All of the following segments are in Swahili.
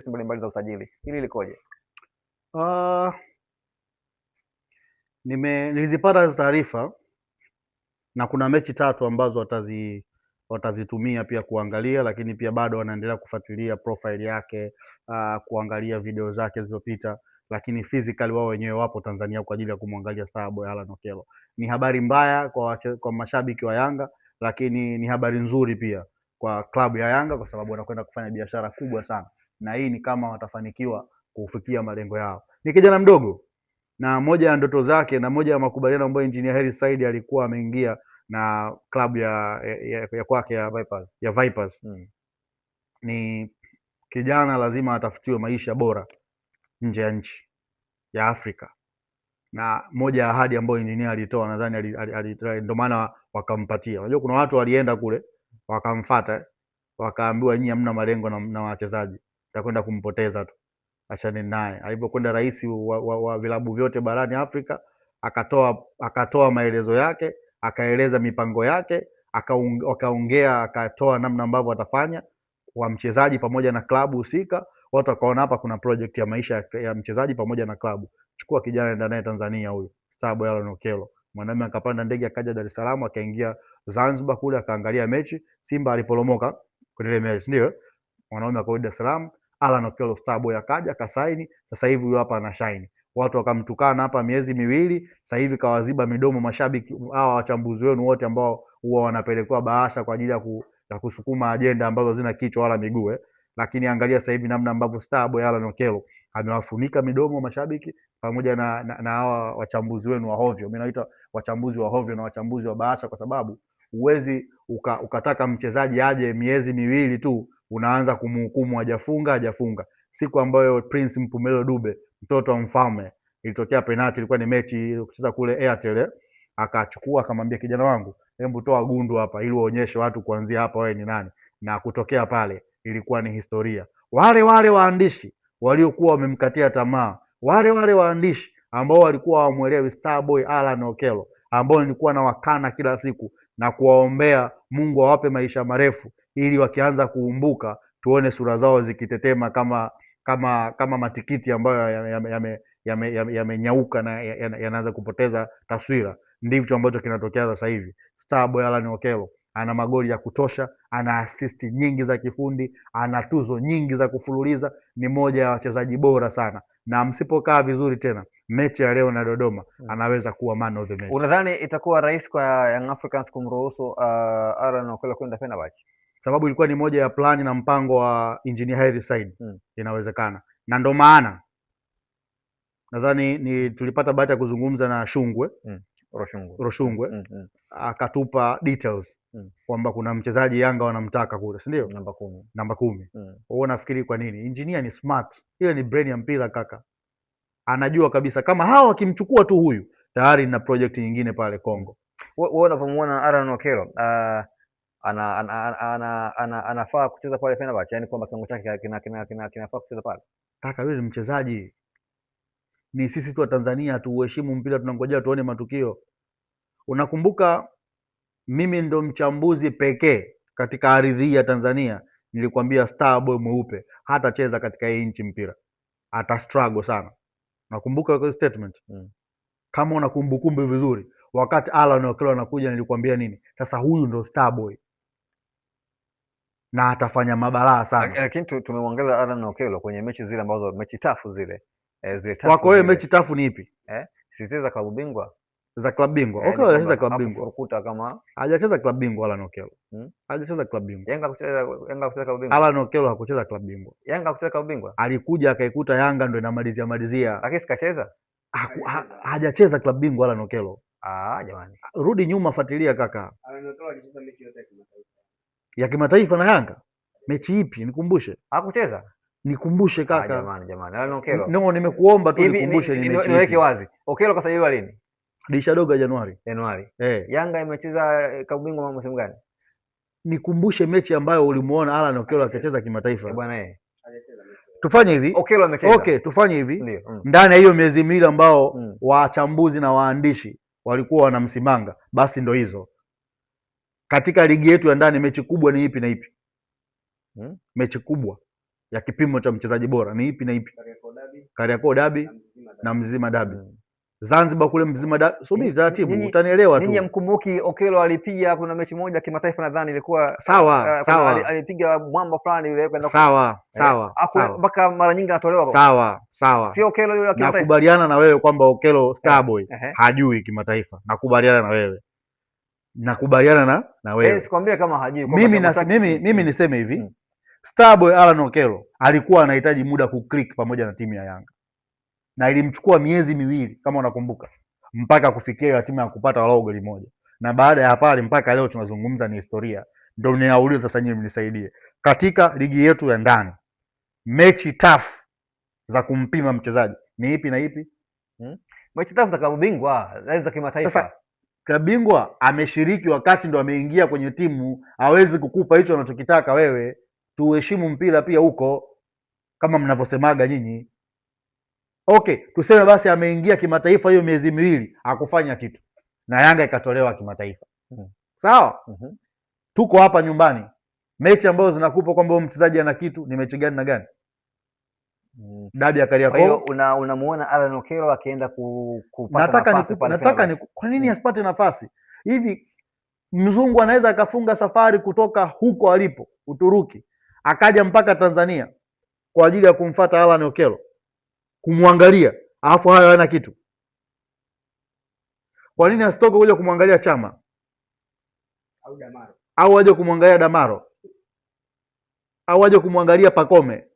mbalimbali za usajili. Hili likoje? Uh, nilizipata taarifa na kuna mechi 3 ambazo watazitumia pia kuangalia, lakini pia bado wanaendelea kufuatilia profile yake, kuangalia video zake zilizopita, lakini physically wao wenyewe wapo Tanzania kwa ajili ya kumwangalia Starboy Allan Okello. Ni habari mbaya kwa mashabiki wa Yanga, lakini ni habari nzuri pia kwa klabu ya Yanga kwa sababu wanakwenda kufanya biashara kubwa sana, na hii ni kama watafanikiwa kufikia malengo yao. Ni kijana mdogo na moja ya ndoto zake na moja ya makubaliano ambayo Engineer Hersi Said alikuwa ameingia na klabu ya kwake ya Vipers. Ni kijana lazima atafutiwe maisha bora nje ya nchi ya Afrika, na moja ya ahadi ambayo Engineer alitoa, nadhani ndio maana wakampatia. Unajua kuna watu walienda kule wakamfuata wakaambiwa nyinyi hamna malengo na wachezaji, takwenda kumpoteza tu, achane naye. Alipokwenda rais wa vilabu vyote barani Afrika akatoa maelezo yake, akaeleza mipango yake, akaongea, akatoa namna ambavyo atafanya kwa mchezaji pamoja na klabu husika. Watu wakaona hapa kuna project ya maisha ya mchezaji pamoja na klabu. Chukua kijana nenda naye Tanzania, huyu Starboy Allan Okello. Mwanaume akapanda ndege akaja Dar es Salaam, akaingia Zanzibar kule akaangalia mechi Simba aliporomoka kwenye ile mechi, ndio mwanaume akarudi Dar es Salaam, Allan Okello Starboy akaja akasaini. Sasa hivi huyu hapa ana shine. Watu wakamtukana hapa miezi miwili, sasa hivi kawaziba midomo mashabiki hawa wachambuzi wenu wote ambao huwa wanapelekwa bahasha kwa ajili ya kusukuma ajenda ambazo zina kichwa wala miguu. Lakini angalia sasa hivi namna ambavyo Starboy Allan Okello amewafunika midomo mashabiki pamoja na hawa wachambuzi wenu wa hovyo. Mimi naita wachambuzi wa hovyo na wachambuzi wa bahasha kwa sababu uwezi ukataka mchezaji aje miezi miwili tu unaanza kumhukumu hajafunga. Siku ambayo Prince Mpumelo Dube mtoto wa mfalme ilitokea penalty, ilikuwa ni mechi kucheza kule Airtel, akachukua akamwambia kijana wangu, hebu toa gundu hapa ili uonyeshe watu kuanzia hapa wewe ni nani. Na kutokea pale ilikuwa ni historia. Wale waandishi waliokuwa wamemkatia tamaa, wale waandishi ambao walikuwa hawamuelewi Starboy Allan Okello, ambao nilikuwa na wakana kila siku na kuwaombea Mungu awape maisha marefu ili wakianza kuumbuka tuone sura zao zikitetema kama matikiti ambayo yamenyauka na yanaanza kupoteza taswira. Ndivyo ambacho kinatokea sasa hivi. Starboy Allan Okello ana magoli ya kutosha, ana assist nyingi za kifundi, ana tuzo nyingi za kufululiza, ni moja ya wachezaji bora sana, na msipokaa vizuri tena mechi ya leo na Dodoma anaweza kuwa man of the match. Unadhani itakuwa rahisi kwa Young Africans kumruhusu Allan Okello kwenda Fenerbahce? Sababu ilikuwa ni moja ya plani na mpango wa Engineer Hersi Said. Inawezekana, na ndo maana nadhani tulipata bahati ya kuzungumza na Shungwe Roshungwe akatupa details kwamba kuna mchezaji Yanga wanamtaka kule, si ndio? Namba 10. Wewe unafikiri kwa nini? Engineer ni smart, ile ni brain ya mpira kaka. Anajua kabisa kama hawa wakimchukua tu huyu tayari na project nyingine pale Kongo. Wewe unapomuona Allan Okello anafaa kucheza pale Fenerbahce, yani kwamba kiwango chake kinafaa kucheza pale? Kaka yule mchezaji ni sisi tu wa Tanzania tuheshimu mpira, tunangojea tuone matukio. Unakumbuka mimi ndo mchambuzi pekee katika ardhi ya Tanzania nilikwambia Starboy mweupe hatacheza katika hii nchi mpira, ata struggle sana. Nakumbuka hiyo statement. Kama una kumbukumbu vizuri, wakati Allan Okello anakuja nilikwambia nini? Sasa huyu ndo Starboy na atafanya mabalaa sana. Lakini tumemwangalia Allan Okello kwenye mechi zile ambazo mechi tafu zile Kwako wewe mechi tafu ni ipi? Sisi za klabu bingwa. Za klabu bingwa. Okello hajacheza klabu bingwa. Furukuta kama hajacheza klabu bingwa Allan Okello. Hajacheza klabu bingwa. Yanga kucheza klabu bingwa. Allan Okello hakucheza klabu bingwa. Yanga kucheza klabu bingwa. Alikuja akaikuta Yanga ndio inamalizia. Lakini sikacheza. Hajacheza klabu bingwa Allan Okello. Jamani. Rudi nyuma, fuatilia kaka. Allan Okello alicheza mechi yote ya kimataifa na Yanga. Mechi ipi? Nikumbushe. Hakucheza. Nikumbushe kaka. Jamani. Allan Okello. No, nimekuomba tu nikumbushe ni mechi. Niweke wazi. Okello kasajiliwa lini? Dirisha dogo Januari. Yanga imecheza klabu bingwa msimu gani? Nikumbushe mechi ambayo ulimuona Allan Okello akicheza kimataifa. Bwana tufanye hivi. Okello amecheza. Okay, tufanye hivi. Ndani ya hiyo miezi miwili ambao wachambuzi na waandishi walikuwa wanamsimanga, basi ndo hizo. Katika ligi yetu ya ndani mechi kubwa ni ipi na ipi? Mechi kubwa ya kipimo cha mchezaji bora ni ipi na ipi? Kariakoo Derby na Mzima Derby. Zanzibar kule Mzima Derby, subiri taratibu utanielewa tu. Ninyi mkumbuki Okello alipiga kuna mechi moja kimataifa nadhani ilikuwa sawa, alipiga mwamba fulani yule kwenda sawa mpaka mara nyingi anatolewa. Sawa. Sio Okello yule kimataifa. Nakubaliana na wewe kwamba Okello Starboy hajui kimataifa. Nakubaliana na wewe. Sikwambia kama hajui. Mimi niseme hivi. Starboy Alan Okello alikuwa anahitaji muda kuclick pamoja na timu ya Yanga. Na ilimchukua miezi miwili kama unakumbuka mpaka kufikia timu ya kupata walau goli moja. Na baada ya pale mpaka leo tunazungumza ni historia. Ndio ninauliza sasa, nyinyi mnisaidie. Katika ligi yetu ya ndani, mechi tough za kumpima mchezaji ni ipi na ipi? Mechi tough za klabu bingwa, za kimataifa. Sasa klabu bingwa ameshiriki wakati ndo ameingia kwenye timu, hawezi kukupa hicho unachokitaka wewe. Tuheshimu mpira pia huko kama mnavyosemaga nyinyi. Okay, tuseme basi ameingia kimataifa hiyo miezi miwili hakufanya kitu na Yanga ikatolewa kimataifa. Sawa? Tuko hapa nyumbani. Mechi ambazo zinakupa kwamba huyo mchezaji ana kitu ni mechi gani na gani? Dabi ya Kariakoo. Kwa hiyo unamuona Alan Okello akienda kupata nafasi pale. Kwa nini asipate nafasi? Hivi mzungu anaweza akafunga safari kutoka huko alipo Uturuki akaja mpaka Tanzania kwa ajili ya kumfuata Alan Okello, kumwangalia, alafu hayo hayana kitu? Kwa nini asitoke kuja kumwangalia Chama au Damaro, au aje kumwangalia Damaro, au aje kumwangalia Pakome,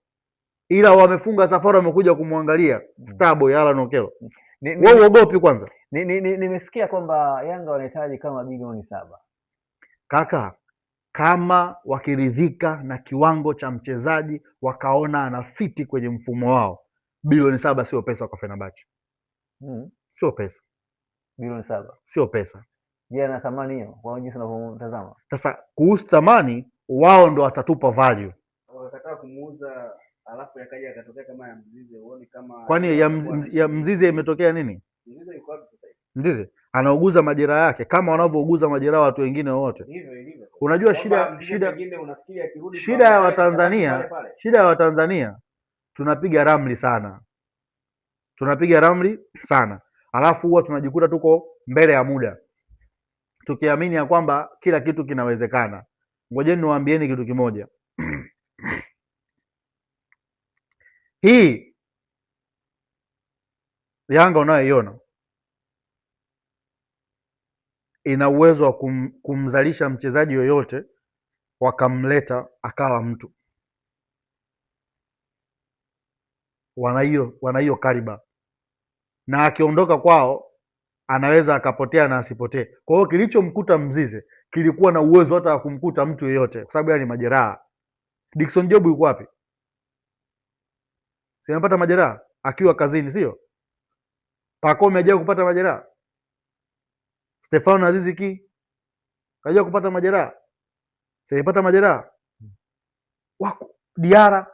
ila wamefunga safari wamekuja kumwangalia Starboy Alan Okello? Wewe uogopi kwanza? Nimesikia kwamba Yanga wanahitaji kama bilioni 7. Kaka, kama wakiridhika na kiwango cha mchezaji wakaona anafiti kwenye mfumo wao, bilioni 7 sio pesa kwa Fenerbahce. Sio pesa. Bilioni 7 sio pesa. Je, ana thamani hiyo kwa jinsi unavyotazama? Sasa kuhusu thamani, wao ndo watatupa value. Wakataka kumuuza alafu yakaja akatokea kama ya Mzize, uone kama kwani ya Mzize imetokea nini? Mzize yuko wapi sasa hivi? Mzize anauguza majeraha yake kama wanavyouguza majeraha watu wengine wote. Hivyo. Unajua shida ya Watanzania, shida ya Watanzania tunapiga ramli sana. Alafu huwa tunajikuta tuko mbele ya muda tukiamini ya kwamba kila kitu kinawezekana. Ngojeni niwaambieni kitu kimoja. Hii Yanga unayoiona ina uwezo wa kumzalisha mchezaji yoyote wakamleta akawa mtu. Wana hiyo kaliba, na akiondoka kwao anaweza akapotea na asipotee. Kwa hiyo kilichomkuta Mzize kilikuwa na uwezo hata wa kumkuta mtu yeyote, kwa sababu ni majeraha. Dickson Job yuko wapi? Si amepata majeraha akiwa kazini, sio? Pacome hajaje kupata majeraha. Stefano Azizi Ki hajaje kupata majeraha. Sipata majeraha. Wako Diara.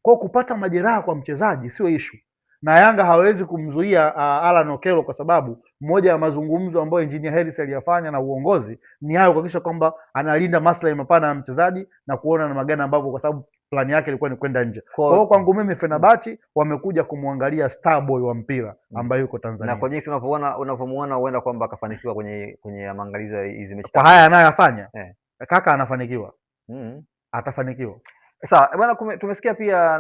Kwa kupata majeraha kwa mchezaji sio issue. Na Yanga hawezi kumzuia Alan Okello, kwa sababu moja ya mazungumzo ambayo Engineer Hersi aliyafanya na uongozi ni hayo, kuhakikisha kwamba analinda maslahi mapana ya mchezaji na kuona na magana ambapo, kwa sababu plani yake ilikuwa ni kwenda nje. Kwa hiyo kwangu mimi Fenerbahce wamekuja kumwangalia Starboy wa mpira ambaye yuko Tanzania. Na kwa jinsi unavyomuona huenda kwamba akafanikiwa kwenye maangalizo ya hizo mechi. Kwa haya anayoyafanya, kaka anafanikiwa. Atafanikiwa. Sasa bwana, tumesikia pia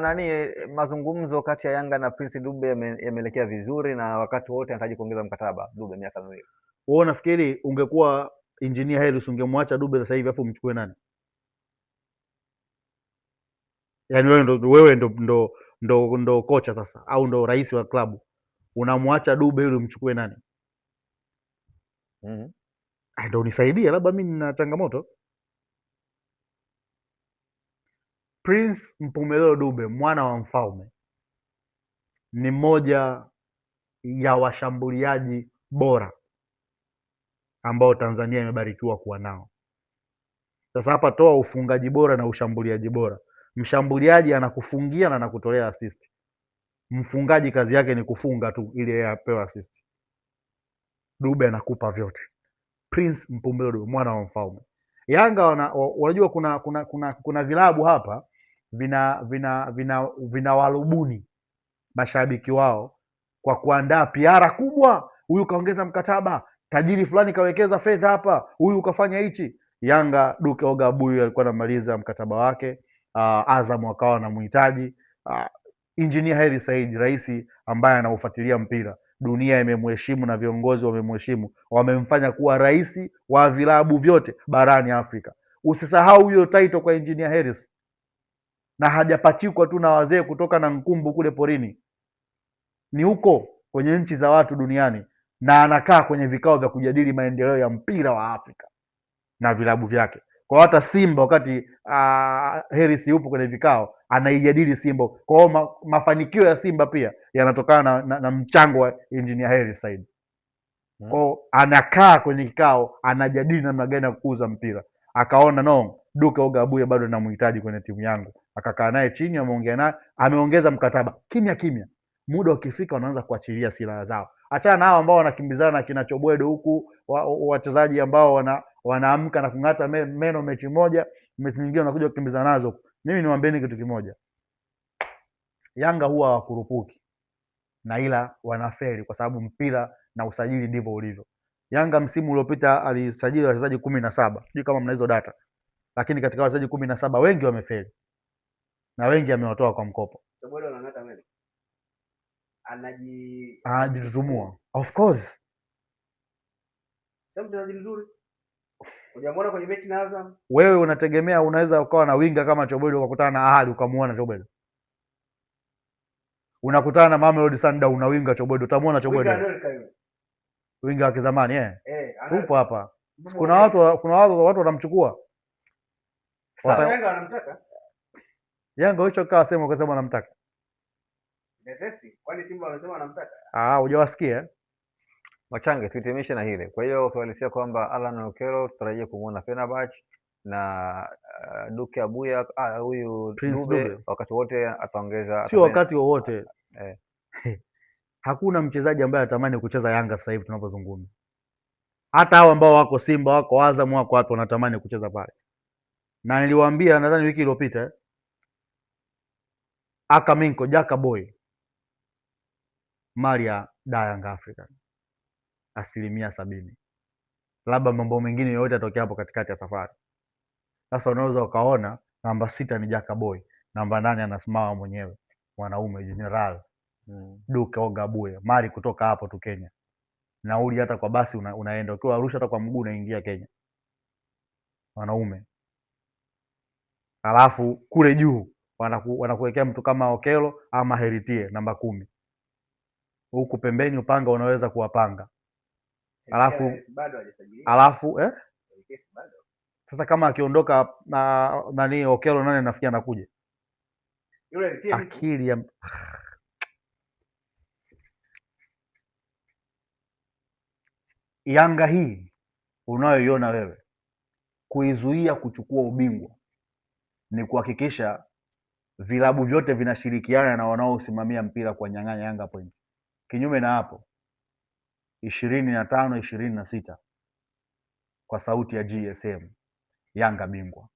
mazungumzo kati ya Yanga na Prince Dube yameelekea vizuri, na wakati wote anataka kuongeza mkataba Dube miaka 2. Wewe unafikiri ungekuwa Engineer Hersi ungemwacha Dube sasa hivi hapo mchukue nani? Yaani wewe ndo kocha sasa, au ndo rais wa klabu, unamwacha Dube ili umchukue nani? Ndio unisaidie, labda mimi nina changamoto. Prince Mpumelelo Dube, mwana wa mfalme, ni mmoja ya washambuliaji bora ambao Tanzania imebarikiwa kuwa nao. Sasa hapa toa ufungaji bora na ushambuliaji bora. Mshambuliaji anakufungia na anakutolea assist. Mfungaji kazi yake ni kufunga tu ili yeye apewe assist. Dube anakupa vyote. Prince Mpumelelo Dube, mwana wa mfalme. Yanga unajua kuna vilabu hapa vinawarubuni mashabiki wao kwa kuandaa piara kubwa. Huyu kaongeza mkataba, tajiri fulani kawekeza fedha hapa, huyu kafanya hichi. Yanga, Duke Oga Abuya alikuwa anamaliza mkataba wake, Azam wakawa wanamhitaji. Engineer Hersi Said, rais ambaye anaufuatilia mpira, dunia imemheshimu na viongozi wamemheshimu, wamemfanya kuwa rais wa vilabu vyote barani Afrika. Usisahau hiyo title kwa Engineer Hersi, na hajapachikwa tu na wazee kutoka na Nkumbu kule porini, ni huko kwenye nchi za watu duniani, na anakaa kwenye vikao vya kujadili maendeleo ya mpira wa Afrika na vilabu vyake. Kwa hata Simba wakati Hersi yupo kwenye vikao anaijadili Simba. Kwa hiyo mafanikio ya Simba pia yanatokana na mchango wa Engineer Hersi Said. Kwa hiyo anakaa kwenye kikao anajadili namna gani ya kukuza mpira. Akaona no, Duke Oga Abuya bado namhitaji kwenye timu yangu. Akakaa naye chini, ameongea naye, ameongeza mkataba kimya kimya. Muda ukifika wanaanza kuachilia silaha zao. Achana na hao ambao wanakimbizana na kina Chobwedo huku, wachezaji ambao wanaamka na kung'ata meno mechi moja, mechi nyingine wanakuja kukimbizana nazo. Mimi niwaambieni kitu kimoja, Yanga huwa hawakurupuki, na ila wanafeli kwa sababu mpira na usajili ndivyo ulivyo. Yanga msimu uliopita alisajili wachezaji 17, sijui kama mna hizo data, lakini katika wachezaji 17 wengi wamefeli na wengi amewatoa kwa mkopo. Chobwedo anang'ata meno, anajitutumua. Of course. Sasa mchezaji mzuri. Hujamwona kwenye mechi na Azam? Wewe unategemea unaweza ukawa na winga kama Chobwedo ukakutana na Ahali ukamuona Chobwedo? Unakutana na Mamelodi Sundowns na winga Chobwedo, utamuona Chobwedo? Winga wa kizamani tupo hapa. Kuna watu wanamchukua. Sasa Yanga wanamtaka? Yanga hicho kawa sema ukasema wanamtaka. Tetesi, kwani Simba wanasema wanamtaka? Hujawasikia? Machange, tuhitimishe na hile. Kwa hiyo tualisia kwamba Alan Okello tutarajia kumuona Fenerbahce na Duke Abuya huyu Dube wakati wote ataongeza. Sio wakati wowote. Hakuna mchezaji ambaye atamani kucheza Yanga sasa hivi tunapozungumza. Hata hao ambao wako Simba, wako Azam, wako wapi wanatamani kucheza pale. Na niliwaambia nadhani wiki iliyopita Akaminko Jaka Boy Maria da Yanga African 70%. Labda mambo mengine yote yatokea hapo katikati ya safari. Sasa unaweza ukaona namba 6 ni Jaka Boy, namba 8 anasimama mwenyewe mwanaume General Duke Oga Abuya. Mali kutoka hapo tu Kenya, nauli hata kwa basi unaenda, ukiwa Arusha hata kwa mguu unaingia Kenya, wanaume. Alafu kule juu wanakuwekea mtu kama Okello ama Heritie namba 10. Huku pembeni upanga unaweza kuwapanga. Alafu sasa kama akiondoka nani Okello, nani nafikia anakuja? Yule akili ya Yanga hii unayoiona wewe, kuizuia kuchukua ubingwa ni kuhakikisha vilabu vyote vinashirikiana na wanaosimamia mpira kwa nyang'anya Yanga point. Kinyume na hapo 25-26 kwa sauti ya GSM, Yanga bingwa.